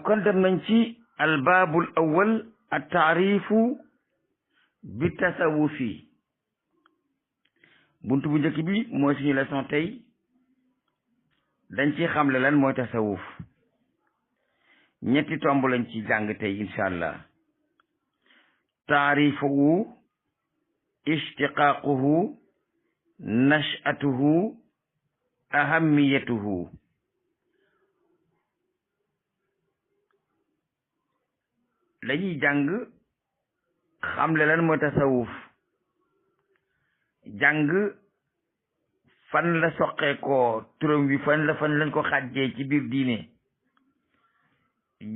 kon dem nañ ci albaabul awwal at taarifu bi tasawufi buntu bu njëkk bi mooy suñu leçon tey dañ ci xamle lan mooy tasawuf ñetti tomb lañ ci jàng tey incha allah taarifuhu ishtiqaaquhu nash'atuhu ahamiyatuhu dañuy jàng xamle lan mooy tasawuf jàng fan la soqeekoo turam wi fan lañ ko xàjjee ci biir diine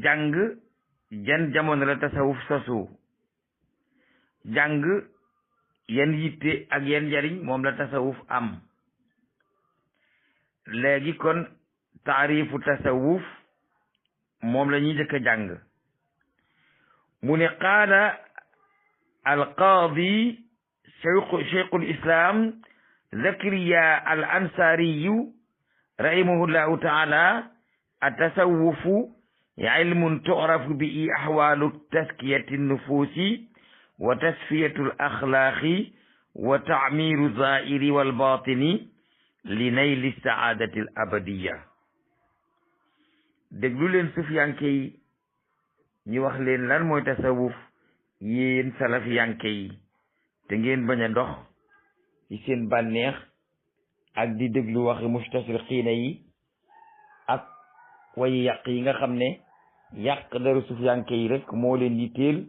jàng jan jamono la tasawuf sosu jàng yan yitte ak yan njariñ moom la tasawuf am léegi kon taarifu tasawuf moom la ñuy njëkk a jàng mu ne qaala alqaadi cheikhul islam zakariya al ansariyu rahimahullahu taala atasawufu ilmun tu'rafu bihi ahwalu taskiyati nufusi wa tasfiyatu al axlaaqi wa taamiru zaahiri wal baatini li nayli saadati al abadiya. déglu leen sufiyanke yi ñu wax leen lan mooy tasawuf yéen salafiyanke yi te ngeen bañ a dox ci seen bànneex ak di déglu waxi mustashriqiina yi ak way yàq yi nga xam ne yàq daru sufiyanke yi rek moo leen yitteel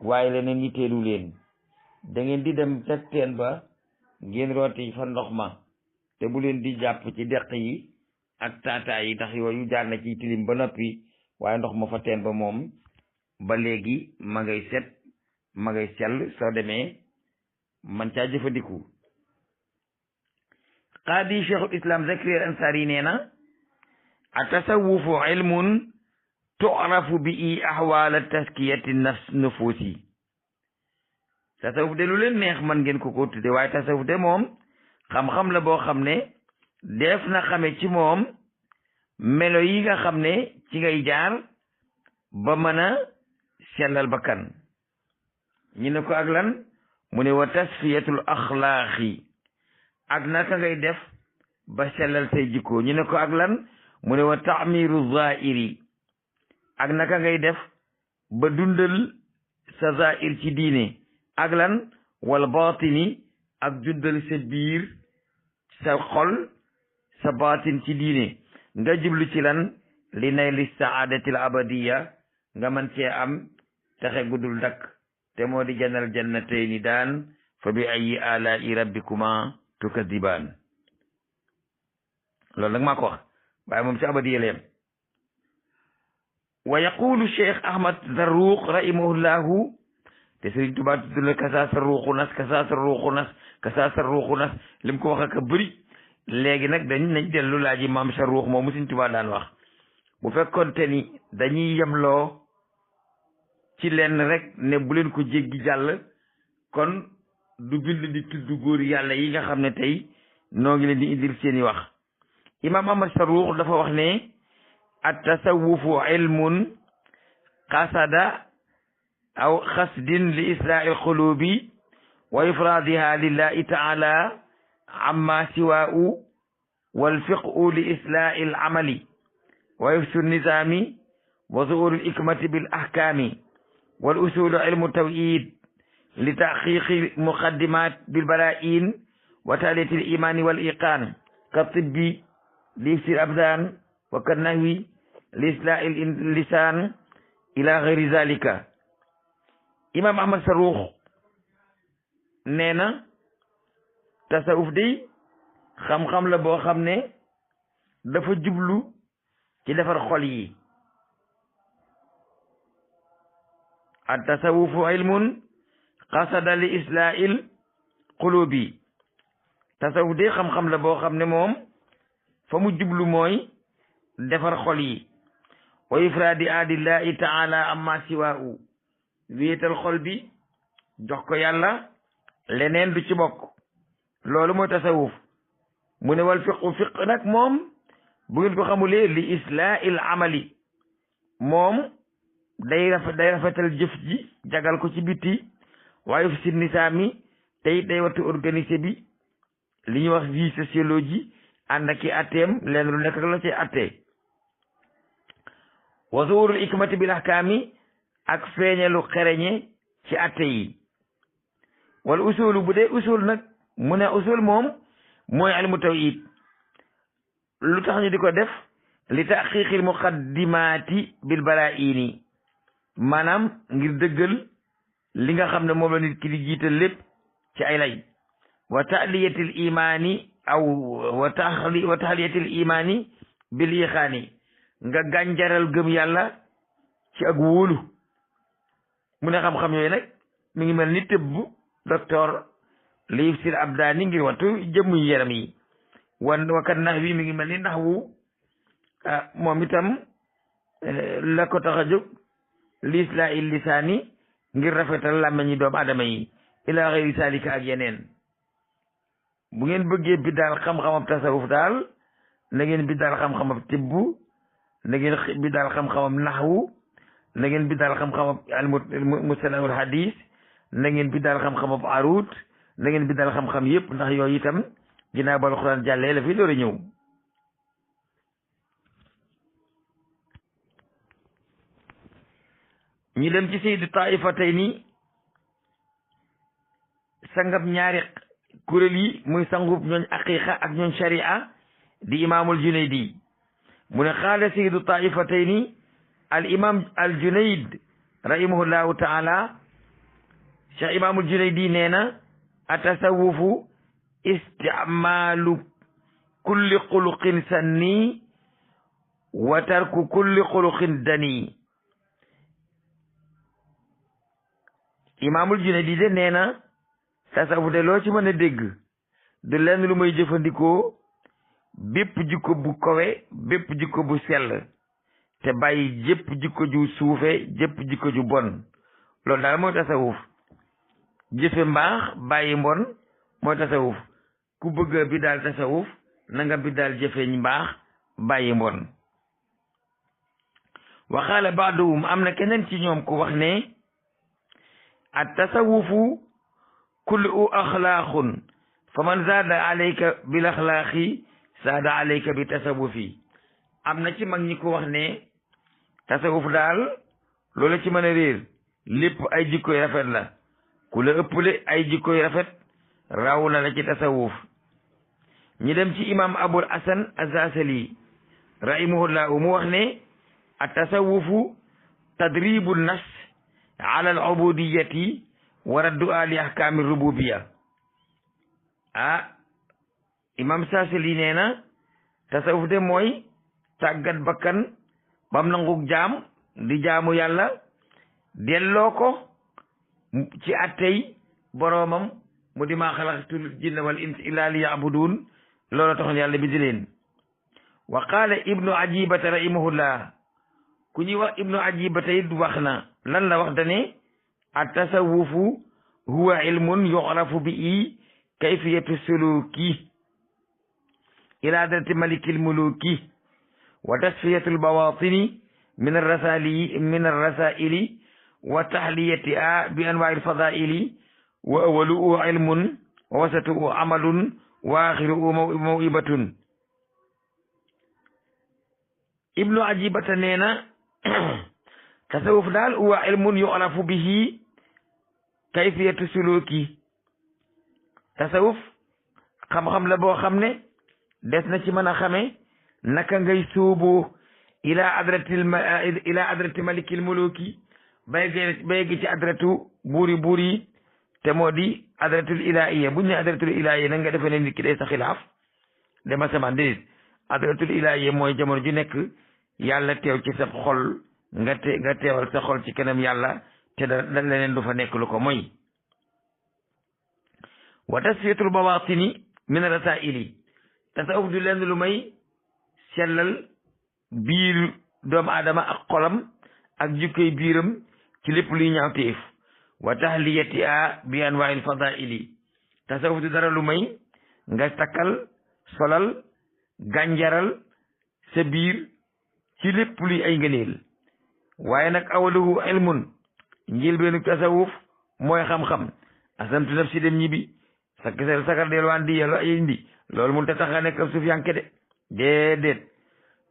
waaye leneen yitteelu leen da ngeen di dem ca teen ba ngeen rooti fa ndox ma te bu leen di jàpp ci deq yi ak taataa yi ndax yooyu jaar na ci tilim ba noppi waaye ndox ma fa teen ba moom ba léegi ma ngay set ma ngay sell soo demee man caa jëfandiku. qaadi cheikhul islam zakariya al ansari nee na a tasawufu ilmun tu'rafu bihi ahwala taskiyati nufusi. tasawuf de lu leen neex man ngeen ko tudde waaye tasawuf de moom xam-xam la boo xam ne def na xame ci moom melo yi nga xam ne ci ngay jaar ba mën a sellal bakkan. ñu ne ko ak lan mu ne wa tasfiyatul axlaaqi ak naka ngay def ba sellal say jikko. ñu ne ko ak lan mu ne wa taamiru zaahiri ak naka ngay def ba dundal sa zaahir ci diine. ak lan wal baatini ak dundal sa biir sa xol sa baatin ci diine. nga jublu ci lan li nayli saadatil abadiya nga mën cee am texe gudul dakk te moo di janal jannatayni daan fa bi ayi alaa'i rabbikuma tukadibaan. loolu nag maa ko wax waaye moom ci abadiya la yem. wa yaqulu cheikh ahmad zarruq rahimahullahu te Sëriñ Tuubaa tudd la kasaa sarruuxu nas kasaa sarruuxu nas kasaa sarruuxu nas lim ko wax ak bëri. léegi nag nañ dellu laaji maam sarruux moomu Sëriñ Tuubaa daan wax bu fekkoonte ni dañuy yemloo ci lenn rek ne bu leen ko jéggi jàll kon du bind di tudd góor yàlla yi nga xam ne tey noo ngi leen di indil seeni wax. imaam ahmad sarruux dafa wax ne at tasawufu ilmun qasada aw xasdin li islaahi xulubi wa ifraadiha lillahi taala amma siwaa'u wal fiqhu li islaahi al amali wa hifsu nizaami wa zuhuri al hikmati bil ahkaami wal usulu ilmu tawhid li taxqiqi muqaddimat bil baraa'in wa taaliyati al imaani wal iqaan ka tibbi li ifsi al abdaan wa ka nahwi li islaahi al lisaan ila gayri zalika. imam ahmad sarruux nee na tasawuf day xam-xam la boo xam ne dafa jublu ci defar xol yi. at tasawufu ilmun qasada li islaahil qulubi. tasawuf day xam-xam la boo xam ne moom fa mu jublu mooy defar xol yi. wa ifraadi adillahi taala amma siwaa'u wéetal xol bi jox ko yàlla leneen du ci bokk. loolu mooy tasawuf. mu ne wal fiq nag moom bu ngeen ko xamulee li islaahil amali moom day rafetal jëf ji jagal ko ci biti waaye fi si nisaami tey day wattu organisé bi li ñuy wax vie sociologie ànd ak i atteem leen lu nekk la ci attee wa zuhurul ikmati bil ahkaami ak feeñalu xereñe ci atte yi wala usulu bu dee usul nag mu ne usul moom mooy ilmu tawhid lu tax ñu di ko def li taqiqil muqaddimaati bil baraini maanaam ngir dëggal li nga xam ne moom la nit ki di jiital lépp ci ay lay wa tahliyatil imaani aw wa tahliyatil imaani bil ixaani nga gànjaral gëm yàlla ci ak wóolu mu ne xam-xam yooyu nag mi ngi mel ni tëbb docteur li yufsil abdaani ngir wattu jëmm yi yaram yi wakat nax wi mi ngi mel ni nax wu moom itam la ko tax a jóg lislaa il lisaani ngir rafetal làmmeñi doomu adama yi ila xayri salika ak yeneen bu ngeen bëggee bi daal xam-xamab tasawuf daal na ngeen bi daal xam-xamab tibb na ngeen bi daal xam-xamab naxwu na ngeen bi daal xam-xamab mustalahul hadis na ngeen bi daal xam-xamab arut na ngeen bi daal xam-xam yépp ndax yooyu itam ginnaaw ba alxuraan jàllee la fi door a ñëw ñu dem ci sayyidu taifatayni sangab ñaari kuréel yi muy sangub ñooñ aqiqa ak ñooñ sharia di imaamul junaydi mu ne xaala sayyidu taifatayni al imam al junayd rahimahullahu taala cheikh imaamul junaydi nee na atasawufu isticmaalu kulli xuluqin sanni wa tarku kulli xuluqin dani imaamul junaydi de nee na tasawuf de loo ci mën a dégg du lenn lu may jëfandikoo bépp jikko bu kowe bépp jikko bu sell te bàyyi jépp jikko ju suufe jépp jikko ju bon loolu daal mooy tasawuf jëfe mbaax bàyyi mbon mooy tasawuf ku bëgg bi daal tasawuf na nga bi daal jëfe mbaax bàyyi mbon waxaala baaduhum am na keneen ci ñoom ku wax ne at tasawufu kullu axlaaqun fa man zaada alayka bil axlaaqi zaada alayka bi tasawufi am na ci mag ñi ko wax ne tasawuf daal loola ci mën a réer lépp ay jikkoy rafet la ku la ëpple ay jikkoy rafet raw na la ci tasawuf ñi dem ci imam abul hasan azasali rahimahullahu mu wax ne at tasawufu tadribu nafs ala al ubudiyati wa radduha li ahkami rububiya imam sasali nee na tasawuf de mooy tàggat bakkan bam nanguk jaam di jaamu yàlla delloo ko ci attey boroomam mu di maa xalaqtul jinna wal insa illa li yabudun loolu taxoon yàlla bi di leen wa qaala ibnu ajibata rahimahullah ku ñuy wax ibnu ajibata it wax na lan la wax dane at tasawufu huwa ilmun yu'rafu bihi kayfiyatu suluki ila hadrati malikil muluki wa tasfiyatul bawatini min arrasaili wa tahliyatiha bi anwa'il fadaili wa awwaluhu ilmun wa wasatuhu amalun wa akhiruhu maw'ibatun ibnu ajibata nee na tasawuf daal huwa ilmun yu'rafu bihi kayfiyatu suluki tasawuf xam-xam la boo xam ne des na ci mën a xame naka ngay sóoboo ila adrati malikil muluki baygi ci adratu buuri te moo di adratul ilahiyya buñ ne adratul ilahiyya nag nga defee ne nit ki day sa xilaaf dema saman déedéet adratul ilahiyya mooy jamono ju nekk yàlla teew ci sa xol nga teewal sa xol ci kanam yàlla te da leneen du fa nekk lu ko mooy wa tasfiyatul bawatini min rasaili tasawuf du leen lu may sellal biir doomu aadama ak xolam ak jikkoy biiram ci lépp luy ñaawteef wa tahliyatiha bi anwa'il fadaili tasawuf du dara lu may nga takkal solal gànjaral sa biir ci lépp luy ay ngëneel waaye nag awaluhu ilmun njëlbeenu tasawuf mooy xam-xam asantu nafsi dem ñibbi sakar delwaan di yàlla indi loolu mun ta tax nga nekk ab sufiyanke de déedéet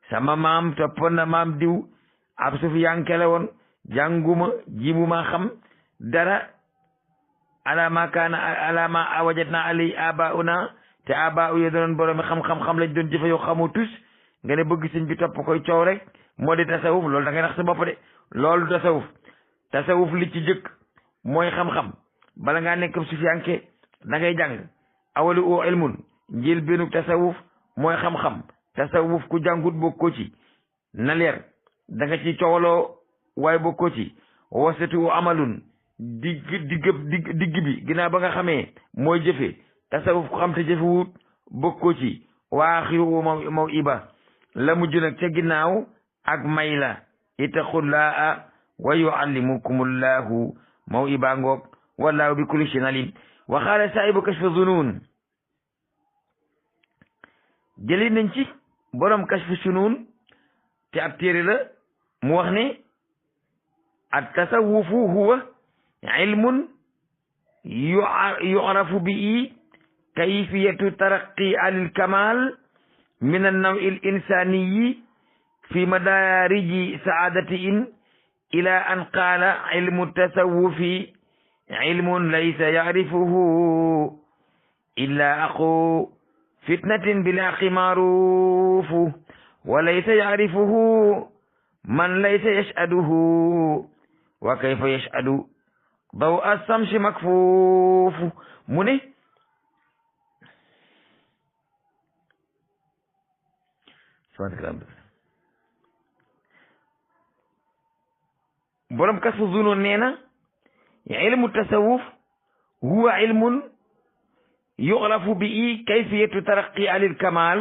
sama maam toppoon na maam diw ab sufiyanke la woon jànguma jimuma xam dara alama kaana alama wajadna alay abauna te aba uye doon borom xam-xam lañ doon jëfe yoo xamu tus nga ne bëgg sëñ bi topp koy coow rek moo di tasawuf loolu da ngay nax sa bopp de loolu tasawuf li ci jëkk mooy xam-xam bala ngaa nekk sufiyanke da ngay jàng awalu u ilmun njël benn tasawuf mooy xam-xam tasawuf ku jàngut bokkoo ci na leer da nga ci coowaloo waaye bokkoo ci wasatu u amalun digg bi ginnaaw ba nga xamee mooy jëfe tasawuf ku xam te jëfewut bokkoo ci waaxiru maw iba la mujj nag ca ginnaaw ak may la ittaqullaa wa yuallimukumullahu maw iba ngoog wallahu bi kulli shay'in alim wa qaala saahibu kashfi zunun jëli nañ ci borom kashfi sunun te ab téere la mu wax ne at tasawufu huwa ilmun yu'rafu bihi kayfiyatu taraqi alil kamal min an-naw'i al-insaniyi fi madariji saadatin ila an qaala ilmu tasawufi ilmun laysa ya'rifuhu illa aqu fitnatin bil haqqi ma'rufu wa laysa ya'rifuhu man laysa yash'aduhu wa kayfa yash'adu daw as-samsi makfufu mu ne borom Kashfu Zunun nee na ilmu tasawuf huwa ilmun yu'rafu bihi kayfiyatu taraqi alil kamal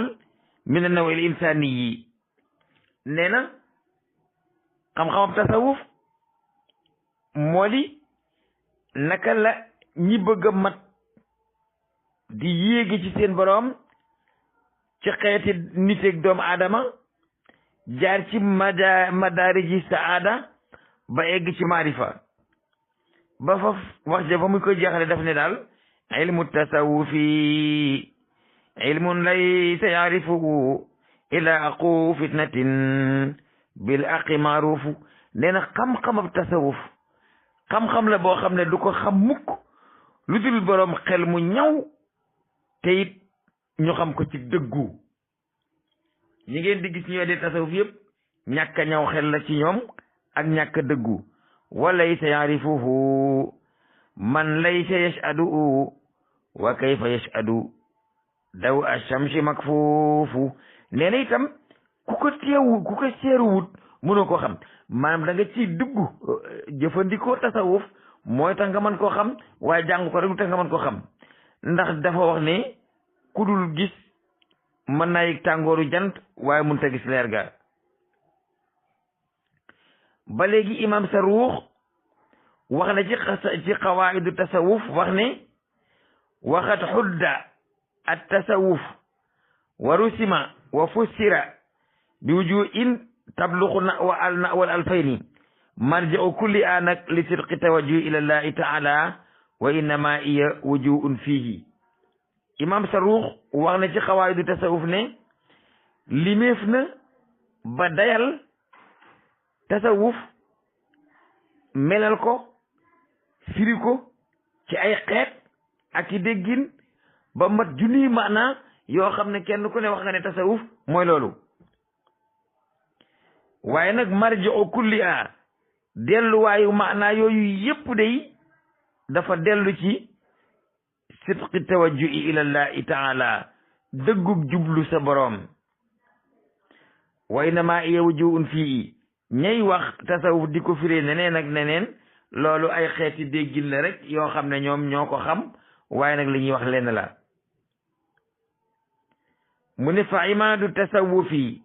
min an-naw' al-insani nee na xam-xamam tasawuf moo di naka la ñi bëgg a mat di yéegi ci seen boroom ci xeeti niteeg doomu aadama jaar ci madaariji saada ba egg ci maarifa ba fa wax ja fa muy koy jeexale daf ne daal ilmu tasawufi ilmun laysa yaarifuhu ila aqu fitnatin bil aqi maarufu nee na xam-xamab tasawuf xam-xam la boo xam ne du ko xam mukk lu dul boroom xel mu ñaw te it ñu xam ko ci dëggu ñi ngeen di gis ñoo di tasawuf yëpp ñàkk a ñaw xel la ci ñoom ak ñàkk a dëggu wa laysa yaarifuhu man laysa yash'adu wa kayfa yash'adu daw ash-shamsi makfufu nee na itam ku ko seeruwut mënoo koo xam maanaam da nga ciy dugg jëfandikoo tasawuf mooy tax nga mën koo xam waaye jàng ko rek du tax nga mën koo xam ndax dafa wax ne ku dul gis mën naa yëg tàngooru jant waaye mënut a gis leer ga ba léegi imam Saruux wax na ci qawaidu tasawuf wax ne waxat xudda at tasawuf wa rusima wa fussira bi wujuhin tabluqu wal alfayni marja'u kulli anak li sidqi tawajjuh ila llahi ta'ala wa innama iya wujuhun fihi imam Saruux wax na ci qawaidu tasawuf ne limeef na ba dayal tasawuf melal ko firi ko ci ay xeet ak i déggin ba mat junniy maana yoo xam ne kenn ku ne wax nga ne tasawuf mooy loolu waaye nag marji'u kulli a delluwaayu maana yooyu yépp day dafa dellu ci sidqi tawajjuhi ila llahi taala dëggug jublu sa boroom wa innama iya wujuhun fii ñay wax tasawuf di ko firee neneen ak neneen loolu ay xeeti déggin la rek yoo xam ne ñoom ñoo ko xam waaye nag li ñuy wax lenn la mu ne fa imaadu tasawufi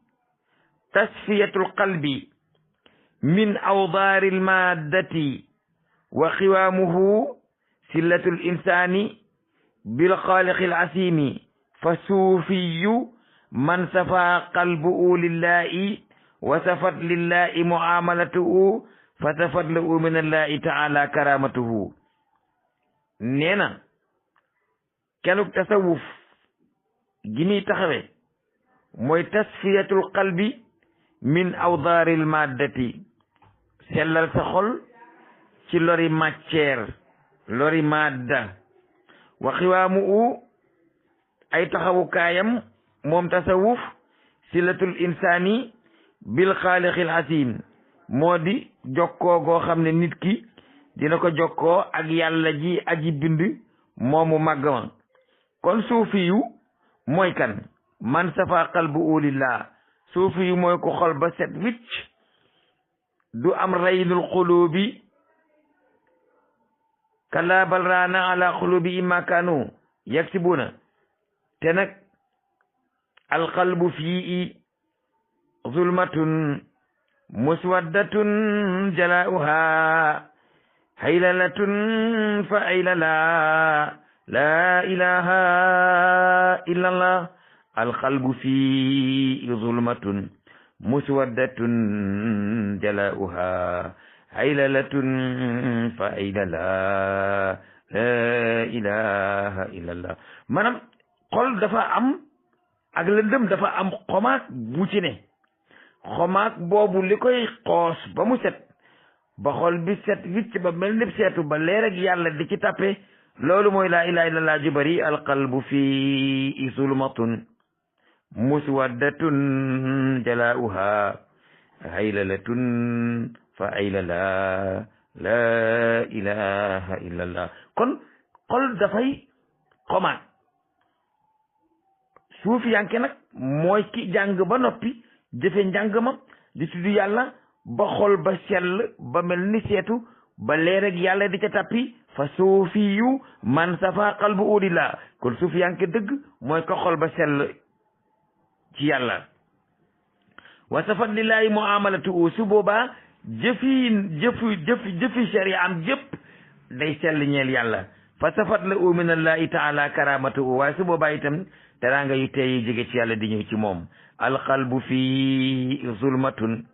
tasfiyatul qalbi min awdaari almaddati wa xiwaamuhu sillatul insani bil xaaliqi al asimi fa suufiyu man safa qalbuhu lillahi wa safat lillahi muamalatuhu fa safat lahu min allahi taala karamatuhu. nee na kenuk tasawuf gi muy taxawe mooy tasfiyatul qalbi min awdaaril maddati, sellal sa xol ci lori matière, lori madda. wa xiwaamu u ay taxawukaayam moom tasawuf silatul insani bil xaaliqil hasim, moo di jokkoo goo xam ne nit ki dina ko jokkoo ak yàlla ji aji bind moomu màgg ma. kon suufi yu mooy kan? man safa qalbu ulillah. suufi yu mooy ko xol ba set wicc, du am raynul xulubi kalla bal raana ala xulubi imma kanu yaksibuna. te nag alqalbu fii zulmatun muswaddatun jalauha haylalatun fa aylala la ilaha illa allah. alqalbu fii zulmatun muswaddatun jalauha haylalatun fa aylala la ilaha illa allah. maanaam xol dafa am ak lëndëm, dafa am xomaag bu ci ne. xomaag boobu li koy xoos ba mu set, ba xol bi set wicc ba mel ni seetu, ba leer ak yàlla di ci tappe, loolu mooy laa ilaha illallah ju bari. alqalbu fi zulmatun muswaddatun jalauha haylalatun fa aylala la ilaha illallah. kon xol dafay xomaag. suufiyanke nag mooy ki jàng ba noppi jëfe njàng ma di tudd yàlla ba xol ba sell ba mel ni seetu, ba leer ak yàlla di ca tappi. fa suufiyu man safa qalbu ulillah. kon suufiyanke dëgg mooy ko xol ba sell ci yàlla. wa safat lillahi muamalatu. su boobaa jëfi sharia am jëpp day sell ñeel yàlla. fa safat la u min allahi taala karamatu. waaye su boobaa itam teraanga yu tey jóge ci yàlla di ñëw ci moom. alqalbu fi zulmatun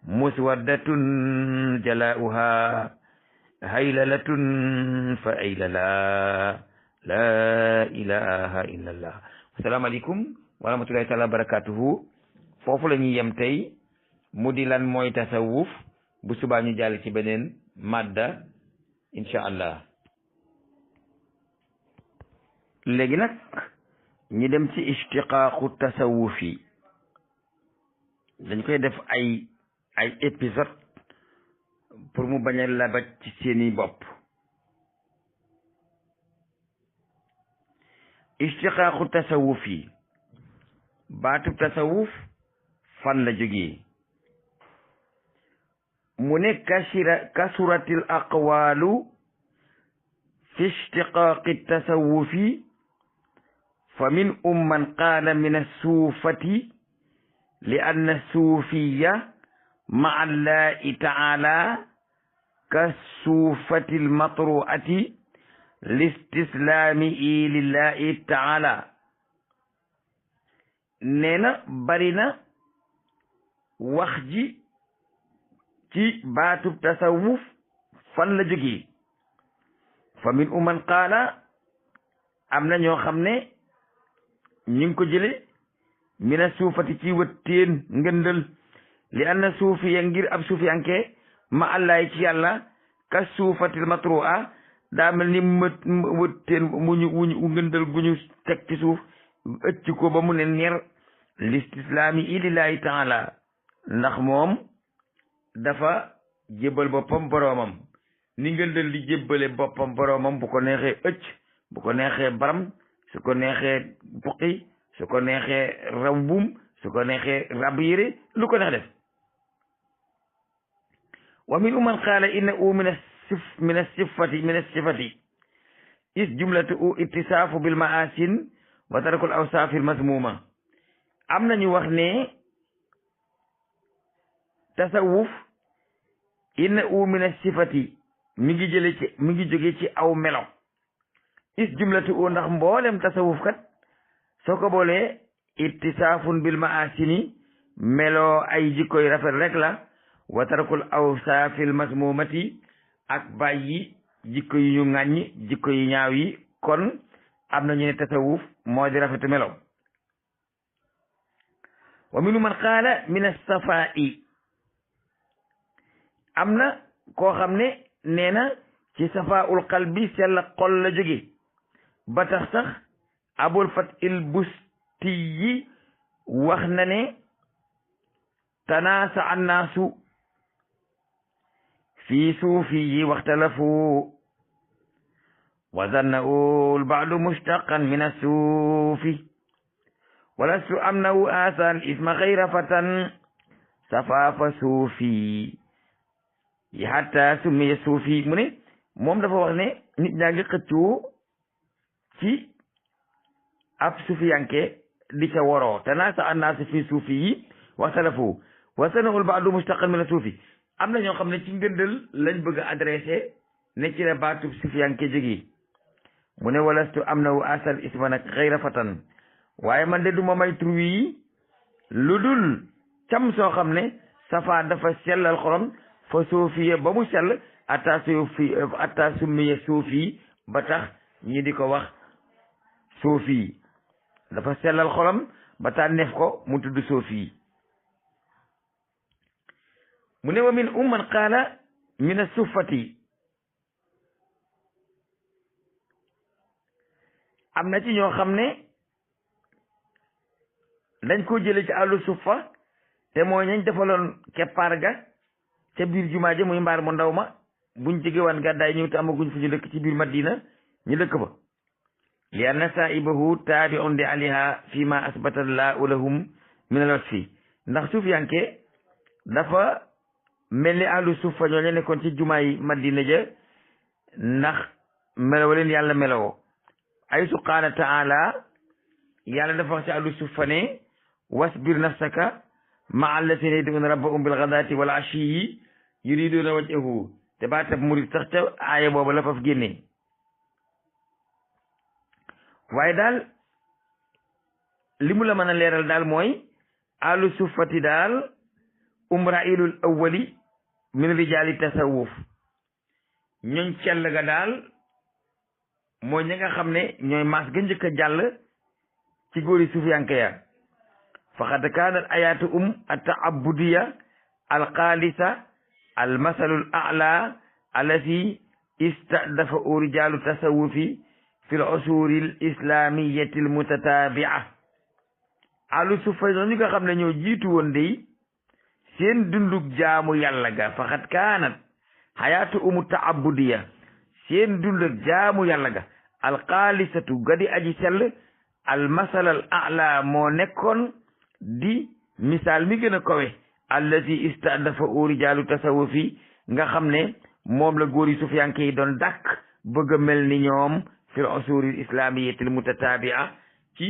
muswaddatun jalauha haylalatun fa aylala la ilaha illa allah. asalaamaaleykum wa rahmatullahi taala wa barakatuhu. foofu la ñuy yem tey, mu di lan mooy tasawuf. bu subaa ñu jàll ci beneen madda incha allah. léegi nag ñi dem ci ishtiqaaqu tasawuf yi. dañ koy def ay épisode pour mu bañ a labat ci seeni bopp. ishtiqaaqu tasawuf yi, baatub tasawuf fan la jógee? mu ne kasuratil aqwalu fi ishtiqaaqi tasawufi fa min man qaala min assuufati li anna suufiya ma allahi taala ka suufati almatruati listislaami lillahi taala. nee na bari na wax ji ci baatub tasawuf fan la jógee. fa min man qaala, am na ñoo xam ne ñi ngi ko jële mina suufati ci wëttéen ngëndal li anna suufiya ngir ab suufiyanke ma allahi ci yàlla ka suufatil matrua daa mel ni wëttéen wuñu ngëndal gu ñu teg ci suuf ëcc ko ba mu ne ner listislaami lillahi taala, ndax moom dafa jébbal boppam boroomam ni ngëndal li jébbale boppam boroomam. bu ko neexee ëcc, bu ko neexee baram, su ko neexee buqi, su ko neexee raw buum, su ko neexee rab yére, lu ko neex def. wa min man qaala innahu min as-sifati is jumlatu ittisaafu bil maasin wa tarakul awsaafil mazmuma. am nañu wax ne tasawuf innahu min as-sifati mi ngi jóge ci aw melo. is jumlatu ndax mboolem tasawuf kat soo ko boolee ittisaafun bil maasini meloo ay jikko yu rafet rek la wa tarakul awsaafil masmumati ak bàyyi jikko yu ñu ŋàññ jikko yu ñaaw yi kon am na ñu ne tasawuf moo di rafetu melo wa minu man qaala min as-safaa'i am na koo xam ne nee na ci safaa'ul qalbi sell xol la jóge ba tax sax abul fatil busti yi wax na ne tanaasa annaasu fi suufi yi waxtalafu wa zannahu al-ba'du mushtaqan min as-suufi walastu amnahu asan isma xayra fatan safafa suufi yi hatta summiya suufi mu ne moom dafa wax ne nit ñaa ngi xëccoo ci ab sufiyanke di ca woroo tanaasa annaasu fi suufi yi waxtalafu wa zannahu al-ba'du mushtaqan min as-suufi am na ñoo xam ne ci ngëndal lañ bëgg a adressé ne ci la baatub sufiyanke jóge mu ne walastu amnahu asan isma nag xayra fatan waaye man de duma may tur wi lu dul cam soo xam ne safa dafa sellal xorom fa suufiye ba mu sell atta summiye suufi ba tax ñi di ko wax suufi dafa sellal xorom ba tax neef ko mu tudd suufi mu ne wa min umman qaala min as-suffati am na ci ñoo xam ne dañ ko jële ci àllu suffa te mooy ñañ defaloon keppaar ga ca biir jumaa ja muy mbaar mu ndaw ma buñ jege wan gàddaay ñëw te amaguñ fu ñu dëkk ci biir madina ñu dëkk ba li anna saahibahu taabi'un li aliha fi ma asbata llaahu lahum min al-wasfi ndax suufiyanke dafa mel ni àllu suffa ñoo nekkoon ci jumaa yi madina ja ndax melaw leen yàlla melawoo ay su qaala taala yàlla dafa wax ci àllu suffa ne wasbir nafsaka ma'a allaziina yad'uuna rabbahum bil ghadaati wal ashiyyi yuriiduuna wajhahu te baatab murid sax ca aaya boobu la faf génne waaye daal li mu la mën a leeral daal mooy àllu suffati daal umrailul awwali min rijaali tasawuf ñooñ cell ga daal mooy ñi nga xam ne ñooy maas ga njëkk a jàll ci góori sufiyanke ya faqad kaanat ayaatu at-ta'abbudiya al-xaalisa al-masalul a'la allati istahdafa rijaalu tasawufi fi al-usuri al-islamiyati al-mutataabi'a àllu sufa ñoo ñi nga xam ne ñoo jiitu woon dey seen dundug jaamu yàlla ga faqad kaanat hayaatu ta'abbudiya seen dundug jaamu yàlla ga alxaalisatu gadi aji sell almasalal a'la moo nekkoon di misaal mi gën a kowe allati istadafa rijaalu tasawufi nga xam ne moom la góori sufiyanke yi doon dàkk bëgg a mel ni ñoom fil usuri islamiyati al mutataabi'a ci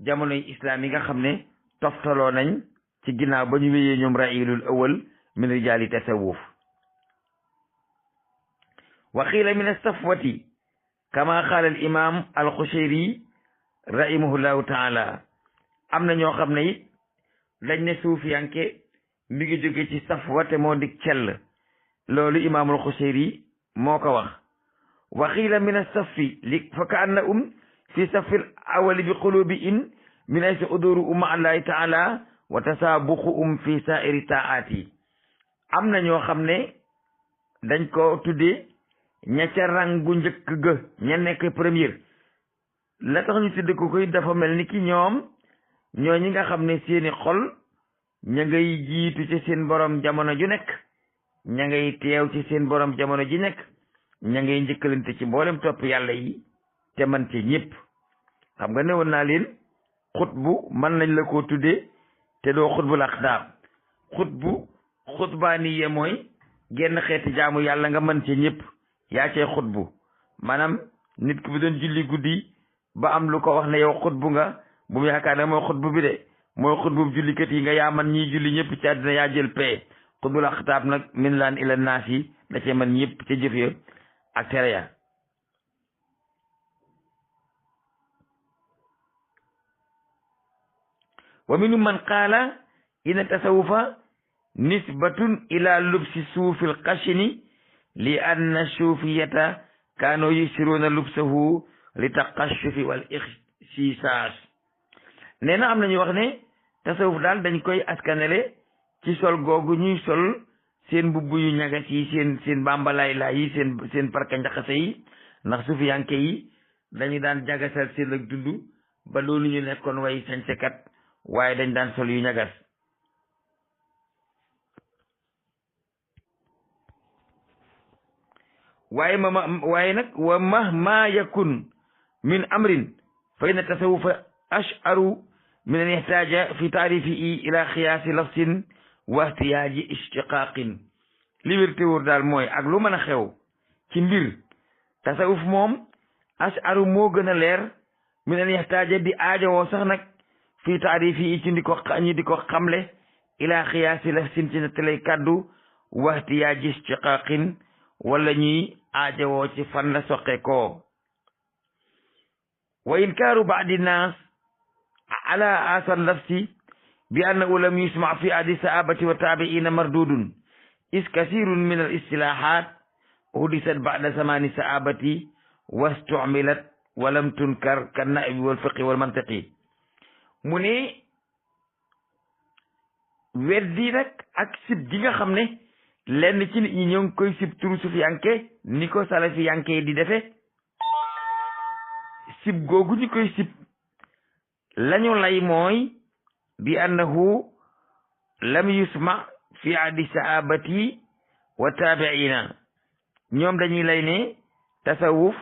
jamonoy islam yi nga xam ne toftaloo nañ ci ginnaaw ba ñu wéyee ñoom railul awal min rijaali tasawuf wa qiila min as-safwati kama qaala al imam al Qushayri rahimahullahu taala am na ñoo xam ne it dañ ne suufiyanke mi ngi jóge ci safwa te moo di cell loolu imaamul Qushayri moo ko wax wa qiila min as-saffi li fa kaanna fi saffil awali bi qulubihim min aysi uduru ma allahi taala wa tasaabuqu fi saa'iri taa'aati am na ñoo xam ne dañ ko tuddee ña ca rang gu njëkk ga ña nekk première la tax ñu tudd ko koy dafa mel ni ki ñoom ñoo ñi nga xam ne seeni xol ña ngay jiitu ci seen borom jamono ju nekk ña ngay teew ci seen borom jamono ji nekk ña ngay njëkkalante ci mboolem topp yàlla yi te man ci ñëpp xam nga ne woon naa leen xutbu mën nañ la koo tuddee te doo xutbul aqdaam xutbaaniye mooy genn xeeti jaamu yàlla nga mën ci ñëpp yaa cee xutbu maanaam nit ki bu doon julli guddi ba am lu ko wax ne yow xutbu nga bu mu yaakaar ne mooy xutbu bi de mooy xutbu jullikat yi nga yaa man ñiy julli ñëpp ci àddina yaa jël paie xutbul aqdaam nag min laan ila naas yi da cee man ñëpp ca jëf ya ak tere ya wa minhum man qaala inna tasawufa nisbatun ila lubsi suufil xashini li anna suufiyata kaano yusiruna lubsahu li taqashufi wal ixsisaas. nee na am nañu wax ne tasawuf daal dañ koy askanele ci sol googu ñuy sol seen mbubb yu ñagas yi seen bambalaay laa yi seen parka njaxase yi, ndax sufiyanke yi dañu daan jagasal seen ak dund ba loolu ñu nekkoon way sañsekat waaye dañ daan sol yu ñagas. waaye nag wa mahma yakun min amrin fa inna tasawufa ash'aru min an yahtaja fi taarifihi ila xiyaasi lafsin wa ihtiyaaji ishtiqaaqin. li wér te wóor daal mooy ak lu mën a xew ci mbir tasawuf moom ash'aru moo gën a leer min an yahtaja di aajowoo sax nag fi taarifihi ci ñi di ko xamle ila xiyaasi lafsin ci nettalay kàddu wa ihtiyaaji ishtiqaaqin wala ñuy aajowoo ci fan la soqe ko. wa inkaaru baadi naas ala asar nafsi bi annahu lam yusma fi adi sahabati wa taabiina mardudun is kasirun min al istilahat hudisat ba'da zamani sahabati wastu'milat wa lam tunkar kan na'wi wal fiqhi wal mantiqi. mu ne weddi nag ak sib gi nga xam ne lenn ci nit ñi ñoo ngi koy sib turu sufiyanke ni ko salafiyanke di defe, sib googu ñu koy sib lañu lay mooy bi annahu lam yusma fi adi sahabati wa tabiina. ñoom dañuy lay ne tasawuf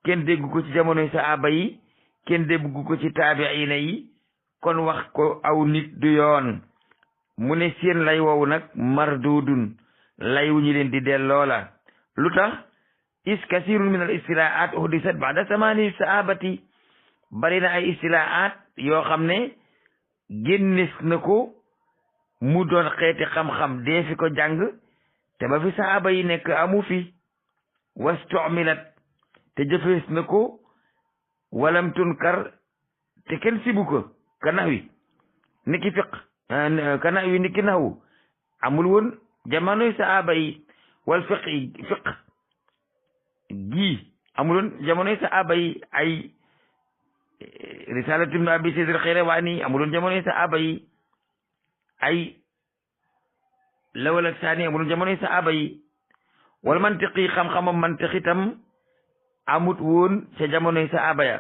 kenn déggu ko ci jamonoy sahaba yi, kenn déggu ko ci tabiina yi, kon wax ko aw nit du yoon. mu ne seen lay woowu nag mardudun lay wu ñu leen di delloo la. lu tax is kasirun min al istilaat uhdisat ba'da zamani sahabati, bari na ay istilaat yoo xam ne génnes na ko mu doon xeeti xam-xam dee fi ko jàng te ba fi sahaba yi nekk amu fi. wastu'milat te jëfees na ko walam tunkar te kenn sibu ko ka naxwi niki fiq ka naxwi niki naxwu amul woon jamonoy sahaba yi, wal fiq gi amul woon jamonoy sahaba yi. ay risalatu ibn abi sayd al-Qayrawani amul woon jamonoy sahaba yi. ay lawal ak saani amul woon jamonoy sahaba yi. wal mantiqi xam-xamam mantiq itam amut woon ca jamonoy sahaba ya.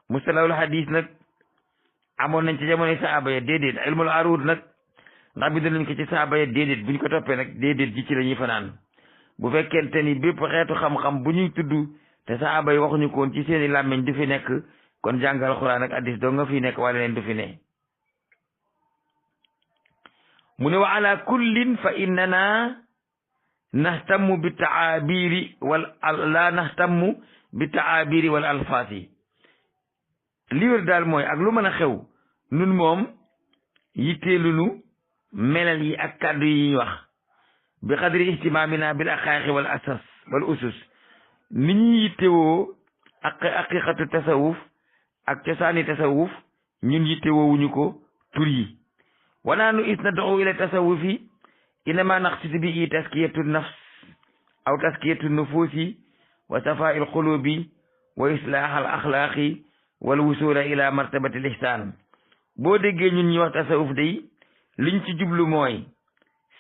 mustalahul hadis nag amoon nañ ci jamonoy sahaba ya déedéet. ilmul arud nag ndax bind nañ ko ci sahaba ya déedéet. buñ ko toppee nag déedéet ji ci la ñuy fanaan. bu fekkente ni bépp xeetu xam-xam bu ñuy tudd te sahaba yi waxuñu ko woon ci seeni làmmiñ du fi nekk, kon jàngal Alxuraan ak hadis doo nga fi nekk wala leen du fi ne. mu ne wa ala kullin fa innana nahtammu bi taabiri la nahtammu bi taabiri wal alfaasi. li wér daal mooy ak lu mën a xew nun moom yitteelunu melal yi ak kàddu yi ñuy wax bi xadri ihtimaamina bil aqaaqi wal asas wal usus. ni ñuy yittewoo ak aqiqatu tasawuf ak cosaani tasawuf ñun yittewoowuñu ko tur yi. wanaanu is nad'u ila tasawufi innama naqsidu bi taskiyatu nafs aw taskiyatu nufusi wa safaa il qulubi wa islaaha al axlaaqi wal wusula ila martabati al ihsaan. boo déggee ñun ñi wax tasawuf day liñ ci jublu mooy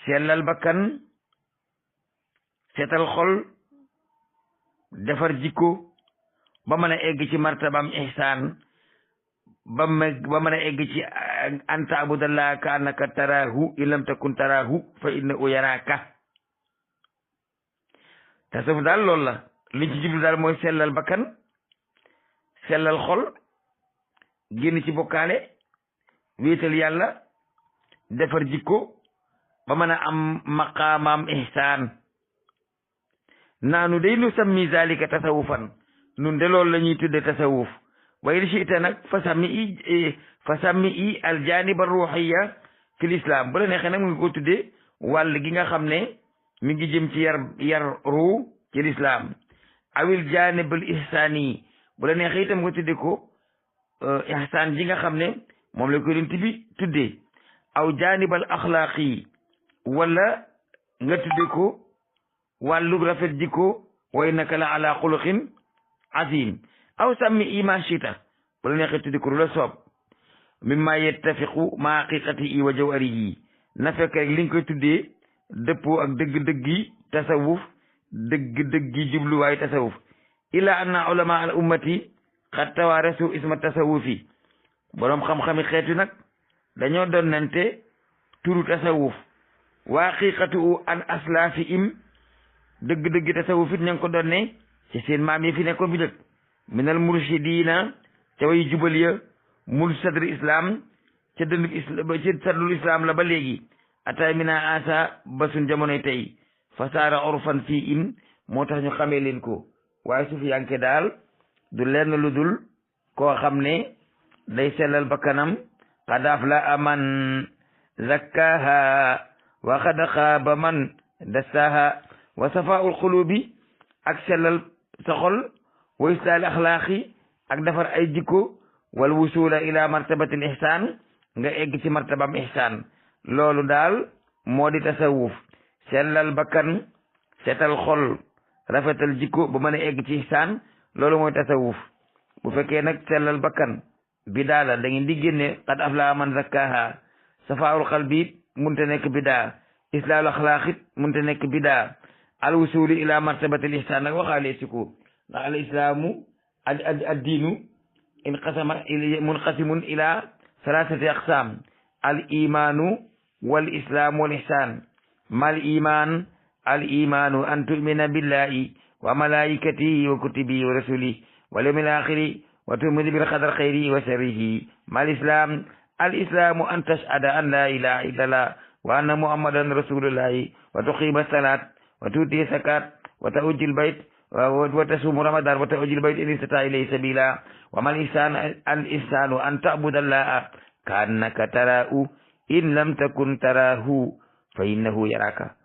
sellal bakkan, seetal xol, defar jikko ba mën a egg ci martabam ihsaan, ba mën a egg ci an ta'budallaha ka annaka taraahu in lam takun taraahu fa innahu yaraaka. tasawuf daal loolu la liñ ci jublu daal mooy sellal bakkan, sellal xol, génn ci bokkaale, wéetal yàlla, defar jikko ba mën a am maqaamaam ihsaan. naanu day nu sammi zalika tasawufan, nun de loolu la ñuy tudde tasawuf. way li siita nag fa sammi i aljanib arruhiya fi l'islam. bu la neexee nag mu ngi ko tuddee wàll gi nga xam ne mi ngi jëm ci yar ruu ci l'islam. awil janib al ihsani, bu la neexee itam nga tuddee ko ihsaan ji nga xam ne moom la ko yonent bi tuddee. aw jaanibal axlaaqi wala nga tudde ko wàllu rafet jikko way naka la ala xuluqin azim aw sammi ima chita bu la neexee tudde ko lu la soob mimma yettafiqu ma haqiqati wa jawharihi na fekk rek li nga koy tuddee dëppoo ak dëgg-dëggi tasawuf dëgg-dëggi jubluwaay tasawuf ila anna ulama al ummati xat tawaarasu isma tasawufi boroom xam-xami xeetu nag dañoo donnante turu tasawuf wa haqiqatu an aslafihim dëgg-dëgg tasawuf it ña ngi ko donne ci seen maam yi fi nekkoon bi dëkk minal murshidina ca way jubal ya mul sadri islam ca sadrul islam la ba léegi atay mina asa ba suñ jamonoy tey fasaara orfan fii im moo tax ñu xamee leen ko waaye su fi yanke daal du lenn lu dul koo xam ne day sellal bakkanam qad aflaha man zakkaha wa qad xaaba man dassaha wa safaul xulubi ak sellal sa xol wa islaali axlaaqi ak defar ay jikko wal wusula ila martabatil ihsan nga egg ci martabam ihsan loolu daal moo di tasawuf sellal bakkan setal xol rafetal jikko ba mën a egg ci ihsan loolu mooy tasawuf bu fekkee nag sellal bakkan bidaa la da ngeen di génne qad aflaha man zakkaha safaul qalbi munte nekk bidaa islaalu axlaaqit munte nekk bidaa al wusuli ila martabatil ihsan nag waxaalee si ko ndax al islaamu ad diinu munqasimun ila salasati aqsam al imanu wal islam wal ihsan mal iman al imanu an tu'mina billahi wa malaikatihi wa kutubihi wa rasulihi wal yawmil akhiri wa tu'minu bil qadar khayrihi wa sharrihi mal islam al islamu an tashhada an la ilaha illallah wa anna muhammadan rasulullahi wa tuqima salat wa tuuti zakat wa tahujjul bayt wa tasumu ramadan wa tahujjul bayt in istata ilayhi sabila wa mal ihsan al ihsanu an ta'buda allaha ka'annaka tarahu in lam takun tarahu fa innahu yaraka.